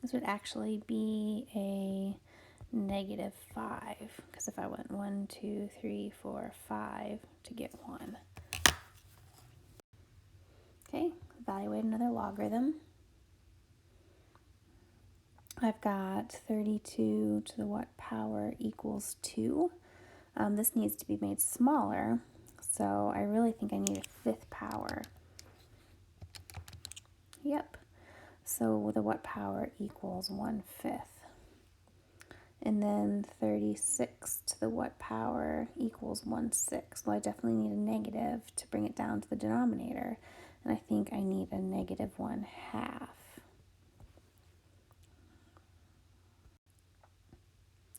This would actually be a negative 5, because if I went 1, 2, 3, 4, 5 to get 1. Okay, evaluate another logarithm. I've got 32 to the what power equals 2. This needs to be made smaller, so I really think I need a fifth power. Yep, so the what power equals 1/5. And then 36 to the what power equals 1/6. Well, I definitely need a negative to bring it down to the denominator, and I think I need a negative 1/2.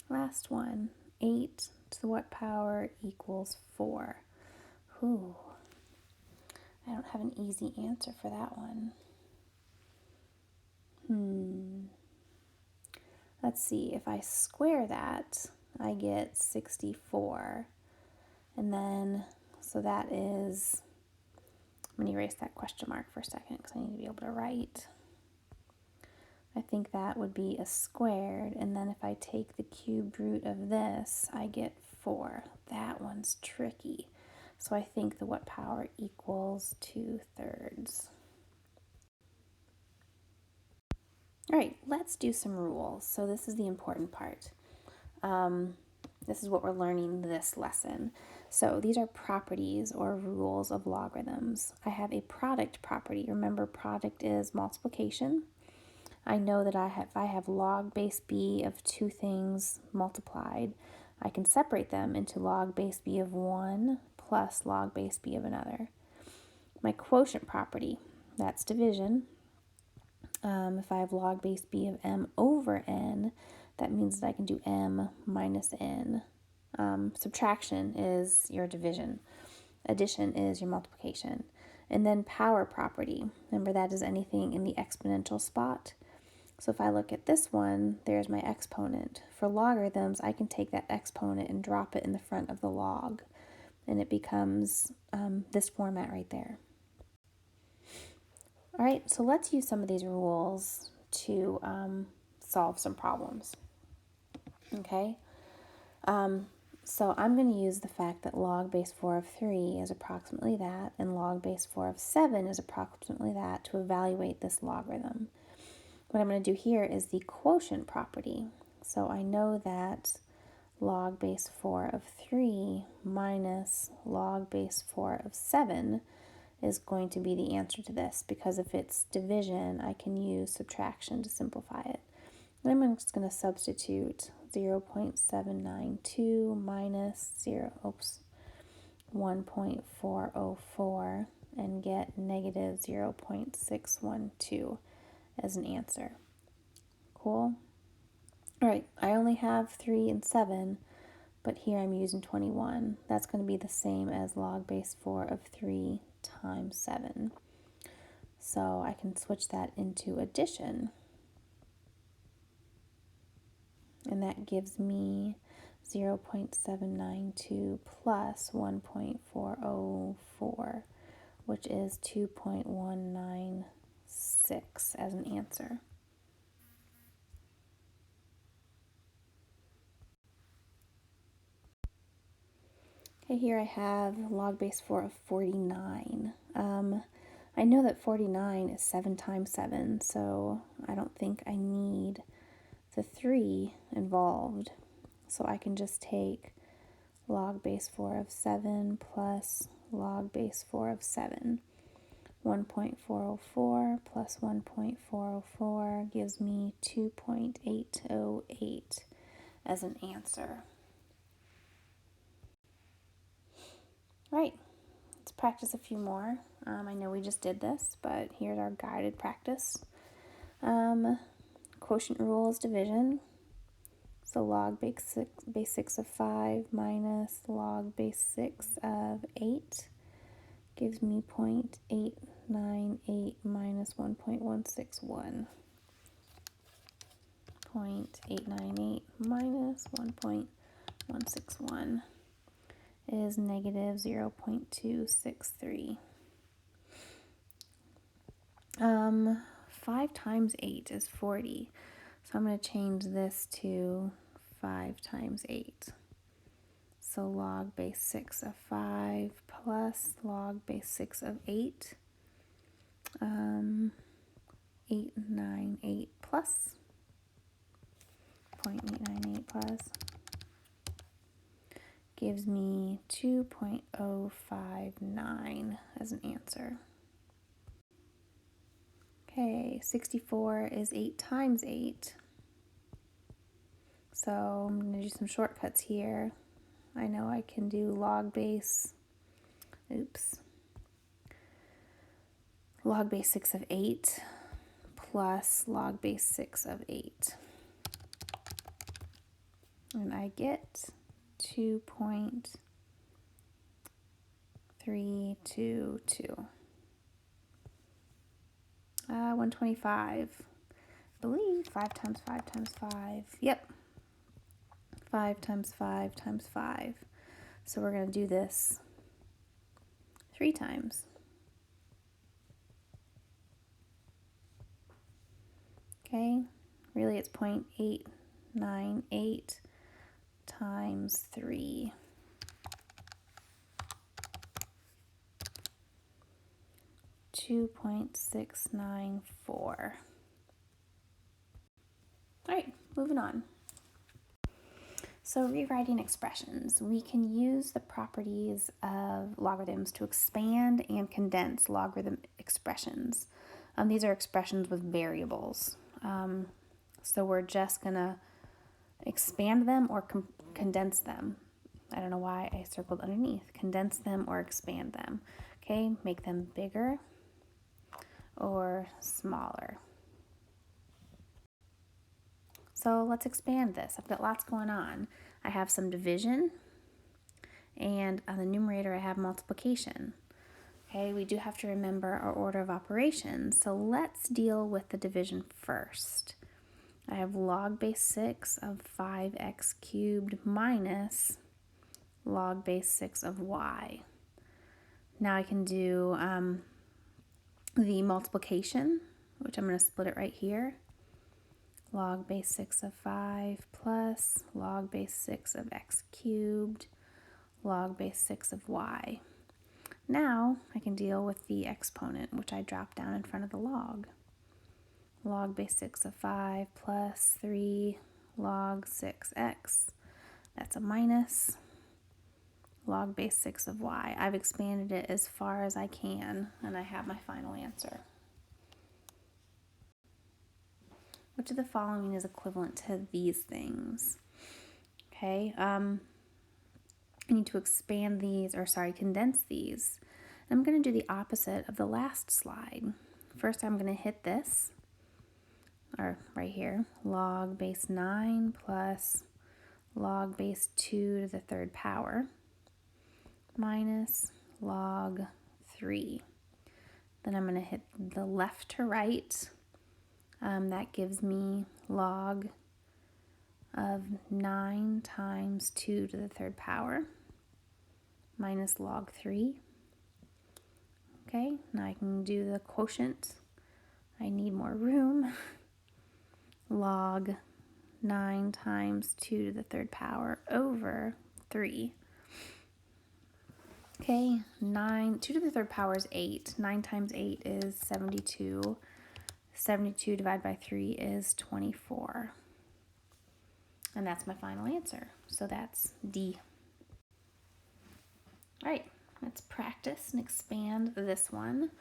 Last one, 8 to the what power equals 4. Ooh, I don't have an easy answer for that one. Let's see, if I square that, I get 64. And then, so that is, I'm going to erase that question mark for a second because I need to be able to write. I think that would be a squared, and then if I take the cubed root of this, I get 4. That one's tricky. So I think the what power equals 2/3. All right, let's do some rules. So this is the important part. This is what we're learning this lesson. So these are properties or rules of logarithms. I have a product property. Remember, product is multiplication. I know that if I have log base b of two things multiplied, I can separate them into log base b of one plus log base b of another. My quotient property, that's division. If I have log base b of m over n, that means that I can do m minus n. Subtraction is your division. Addition is your multiplication. And then power property. Remember, that is anything in the exponential spot. So if I look at this one, there's my exponent. For logarithms, I can take that exponent and drop it in the front of the log, and it becomes this format right there. All right, so let's use some of these rules to solve some problems. Okay, so I'm going to use the fact that log base 4 of 3 is approximately that, and log base 4 of 7 is approximately that to evaluate this logarithm. What I'm going to do here is the quotient property. So I know that log base 4 of 3 minus log base 4 of 7 is going to be the answer to this, because if it's division, I can use subtraction to simplify it. And I'm just going to substitute 0.792 minus 1.404 and get negative 0.612 as an answer. Cool? All right, I only have 3 and 7, but here I'm using 21. That's going to be the same as log base 4 of 3 times 7. So I can switch that into addition. And that gives me 0.792 plus 1.404, which is 2.196 as an answer. Okay, here I have log base 4 of 49. I know that 49 is 7 times 7, so I don't think I need the 3 involved. So I can just take log base 4 of 7 plus log base 4 of 7. 1.404 plus 1.404 gives me 2.808 as an answer. All right, let's practice a few more. I know we just did this, but here's our guided practice. Quotient rule is division. So log base 6 of 5 minus log base 6 of 8 gives me 0.898 minus 1.161. 0.898 minus 1.161 is negative 0.263. 5 times 8 is 40. So I'm going to change this to 5 times 8. So log base 6 of 5 plus log base 6 of 8. 898 plus 0.898 plus gives me 2.059 as an answer. Okay, 64 is 8 times 8. So I'm going to do some shortcuts here. I know I can do log base 6 of 8 plus log base 6 of 8. And I get 2.322. 125. I believe 5 times 5 times 5. Yep. 5 times 5 times 5. So we're going to do this 3 times. Okay, really it's 0.898 times 3. 2.694. All right, moving on. So rewriting expressions, we can use the properties of logarithms to expand and condense logarithm expressions. These are expressions with variables. So we're just going to expand them or condense them. I don't know why I circled underneath. Condense them or expand them. Okay, make them bigger or smaller. So let's expand this. I've got lots going on. I have some division, and on the numerator I have multiplication. Okay, we do have to remember our order of operations. So let's deal with the division first. I have log base 6 of 5x cubed minus log base 6 of y. Now I can do the multiplication, which I'm going to split it right here. Log base 6 of 5 plus log base 6 of x cubed, log base 6 of y. Now I can deal with the exponent, which I drop down in front of the log. Log base 6 of 5 plus 3 log 6x. That's a minus log base 6 of y. I've expanded it as far as I can, and I have my final answer. Which of the following is equivalent to these things? Okay, I need to expand these, condense these. I'm going to do the opposite of the last slide. First, I'm going to hit this, or right here, log base 9 plus log base 2 to the third power minus log 3. Then I'm going to hit the left to right. That gives me log of 9 times 2 to the third power minus log 3. Okay, now I can do the quotient. I need more room. Log 9 times 2 to the third power over 3. Okay, 2 to the third power is 8. 9 times 8 is 72. 72 divided by 3 is 24. And that's my final answer. So that's D. All right, let's practice and expand this one.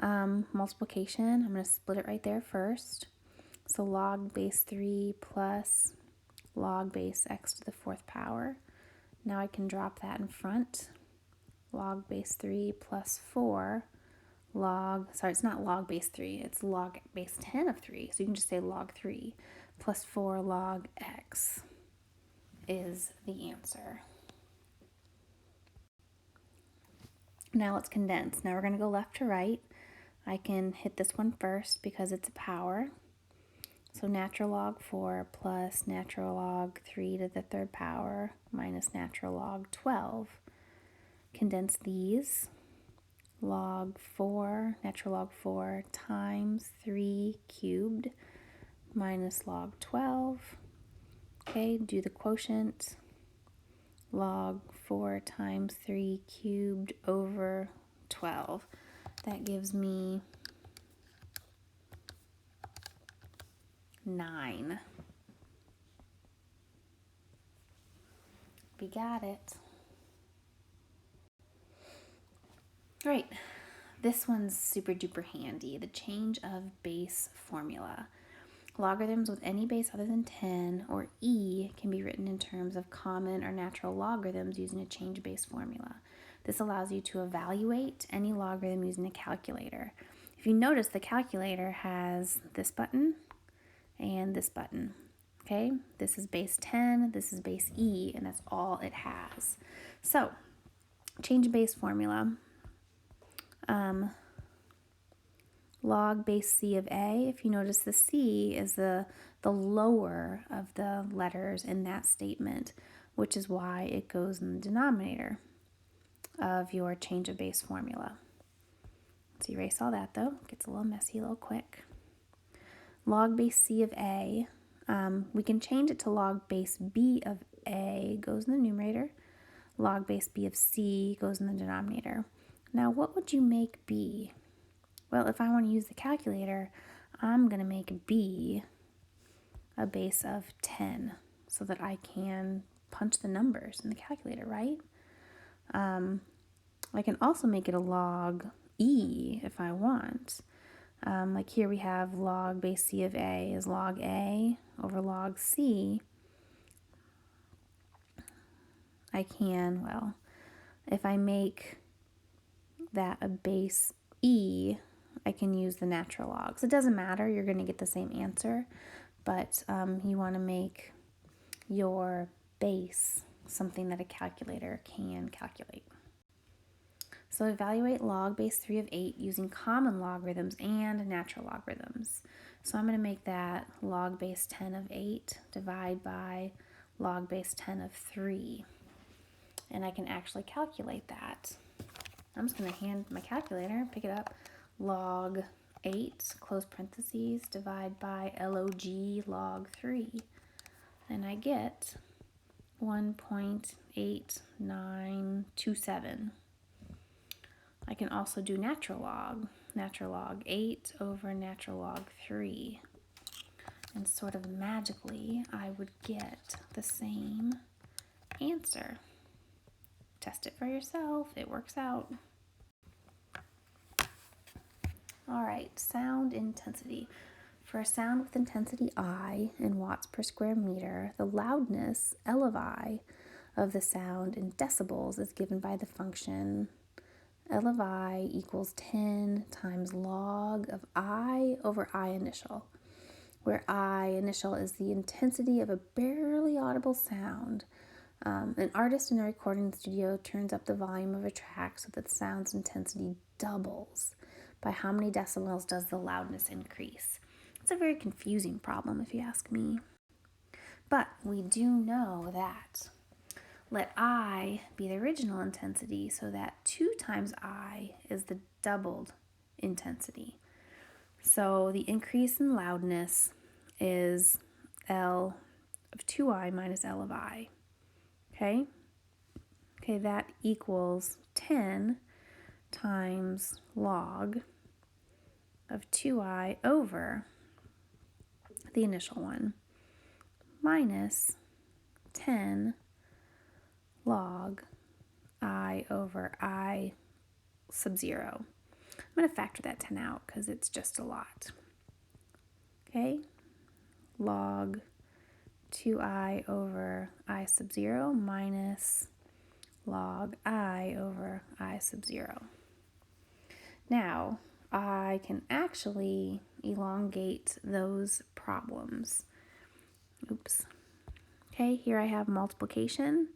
Multiplication, I'm going to split it right there first. So log base 3 plus log base x to the fourth power. Now I can drop that in front. Log base 3 plus 4 it's not log base 3, it's log base 10 of 3. So you can just say log 3 plus 4 log x is the answer. Now let's condense. Now we're going to go left to right. I can hit this one first because it's a power. So natural log 4 plus natural log 3 to the third power minus natural log 12. Condense these. Natural log 4 times 3 cubed minus log 12. Okay, do the quotient. Log 4 times 3 cubed over 12. That gives me 9. We got it. All right, this one's super duper handy. The change of base formula. Logarithms with any base other than 10 or e can be written in terms of common or natural logarithms using a change base formula. This allows you to evaluate any logarithm using a calculator. If you notice, the calculator has this button and this button. Okay, this is base 10, this is base e, and that's all it has. So, change base formula. Log base c of a, if you notice the c is the lower of the letters in that statement, which is why it goes in the denominator of your change of base formula. Let's erase all that though, it gets a little messy, a little quick. Log base c of a, we can change it to log base b of a, goes in the numerator. Log base b of c goes in the denominator. Now what would you make b? Well, if I want to use the calculator, I'm going to make b a base of 10 so that I can punch the numbers in the calculator, right? I can also make it a log e if I want. Like here we have log base c of a is log a over log c. I can, well, if I make that a base e, I can use the natural logs. It doesn't matter, you're going to get the same answer, but you want to make your base something that a calculator can calculate. So evaluate log base 3 of 8 using common logarithms and natural logarithms. So I'm going to make that log base 10 of 8 divide by log base 10 of 3. And I can actually calculate that. I'm just going to hand my calculator, pick it up, log 8, close parentheses, divide by log log 3. And I get 1.8927. I can also do natural log 8 over natural log 3. And sort of magically, I would get the same answer. Test it for yourself, it works out. All right, sound intensity. For a sound with intensity I in watts per square meter, the loudness, L of I, of the sound in decibels is given by the function L of I equals 10 times log of I over I initial, where I initial is the intensity of a barely audible sound. An artist in a recording studio turns up the volume of a track so that the sound's intensity doubles. By how many decibels does the loudness increase? It's a very confusing problem if you ask me. But we do know that let I be the original intensity so that 2 times I is the doubled intensity. So the increase in loudness is L of 2I minus L of I. Okay? Okay, that equals 10 times log of 2I over the initial one minus 10 log I over I sub 0. I'm going to factor that 10 out because it's just a lot. Okay, log 2I over I sub 0 minus log I over I sub 0. Now, I can actually elongate those problems. Oops. Okay, here I have multiplication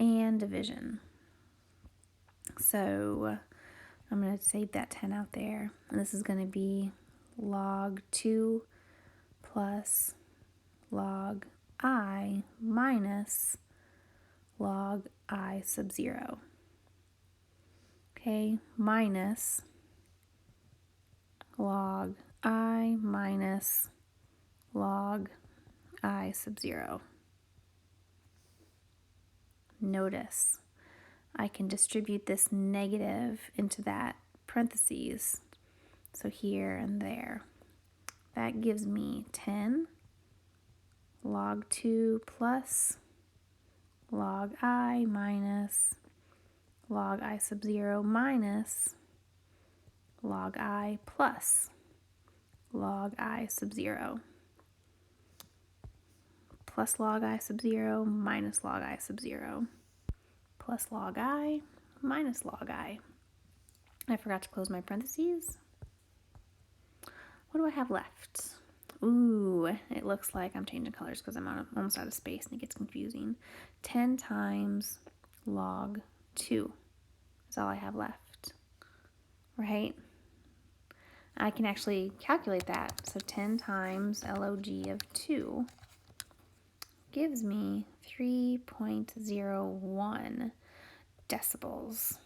and division. So I'm going to save that 10 out there. And this is going to be log 2 plus log I minus log I sub 0. Okay, minus log I minus log I sub 0. Notice I can distribute this negative into that parentheses, so here and there. That gives me 10 log 2 plus log I minus log I sub 0 minus log I plus log I sub 0 plus log I sub 0 minus log I sub 0 plus log I minus log I. I forgot to close my parentheses. What do I have left? Ooh, it looks like I'm changing colors because I'm almost out of space and it gets confusing. 10 times log 2 is all I have left, right? I can actually calculate that. So 10 times log of 2 gives me 3.01 decibels.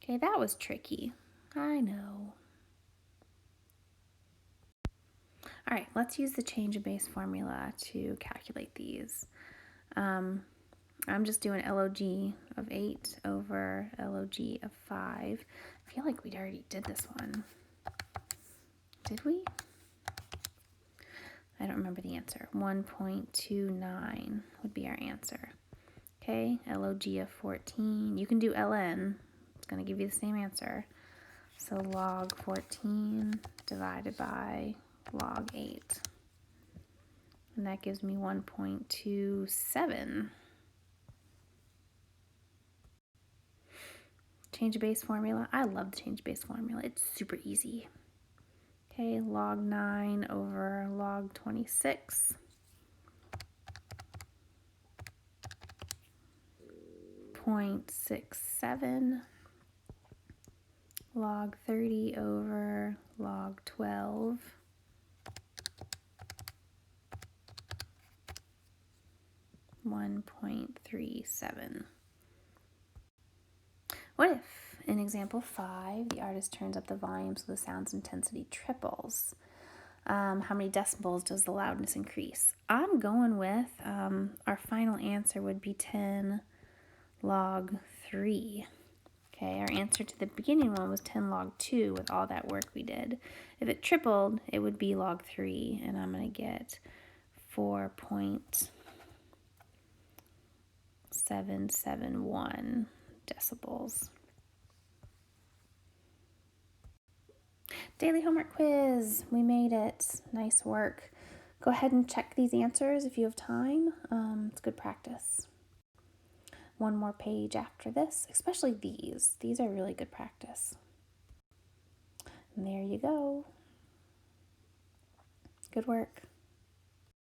Okay, that was tricky. I know. All right, let's use the change of base formula to calculate these. I'm just doing log of 8 over log of 5. I feel like we already did this one. Did we? I don't remember the answer. 1.29 would be our answer. Okay, log of 14. You can do ln. It's going to give you the same answer. So log 14 divided by log 8. And that gives me 1.27. Change of base formula. I love the change of base formula. It's super easy. Okay, log 9 over log 26. 0.67. Log 30 over log 12. 1.37. What if, in example 5, the artist turns up the volume so the sound's intensity triples? How many decibels does the loudness increase? I'm going with our final answer would be 10 log 3. Okay, our answer to the beginning one was 10 log 2 with all that work we did. If it tripled, it would be log 3, and I'm going to get 4.771 decibels. Daily homework quiz. We made it. Nice work. Go ahead and check these answers if you have time. It's good practice. One more page after this, especially these. These are really good practice. And there you go. Good work.